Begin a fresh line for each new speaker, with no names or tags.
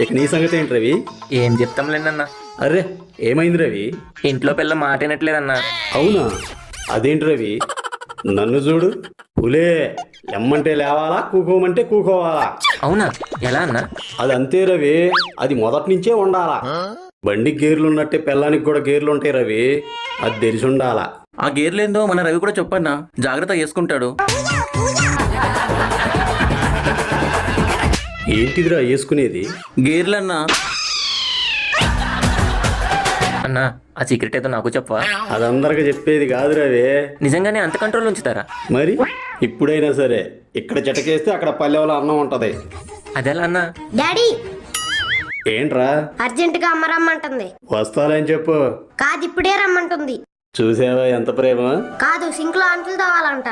ఇక నీ సంగతి ఏంటి రవి?
ఏం చెప్తాంలేండన్నా.
అరే ఏమైంది రవి?
ఇంట్లో పిల్ల మాట వినట్లేదన్నా.
అవునా? అదేంటి రవి? నన్ను చూడు, పులే లెమ్మంటే లేవాలా, కూకోమంటే కూకోవాలా.
అవునా? ఎలా అన్నా?
అది అంతే రవి, అది మొదటి నుంచే ఉండాలా. బండికి గేర్లు ఉన్నట్టే పిల్లానికి కూడా గేర్లు ఉంటాయి రవి, అది తెలిసి ఉండాలా.
ఆ గేర్లేందో మన రవి కూడా చెప్పన్నా, జాగ్రత్త చేసుకుంటాడు.
ఏంటిదిరా వేసుకునేది?
గేర్లన్నా.
అన్నా ఆ సీక్రెట్ ఏదో నాకు చెప్పవా?
అదందరికి చెప్పేది కాదు రవి.
నిజంగానే అంత కంట్రోల్ ఉంచుతారా?
మరి ఇప్పుడైనా సరే ఇక్కడ చిటకేస్తే అక్కడ పల్లెవలో అన్నం ఉంటది.
అదెలా అన్నా?
డాడీ
ఏంట్రా?
అర్జెంట్ గా అమ్మ రమ్మంటుంది.
వస్తాలని చెప్పు.
కాదు ఇప్పుడే రమ్మంటుంది.
చూసావా ఎంత ప్రేమ?
కాదు సింక్ లో అంట్లు తవ్వాలంట.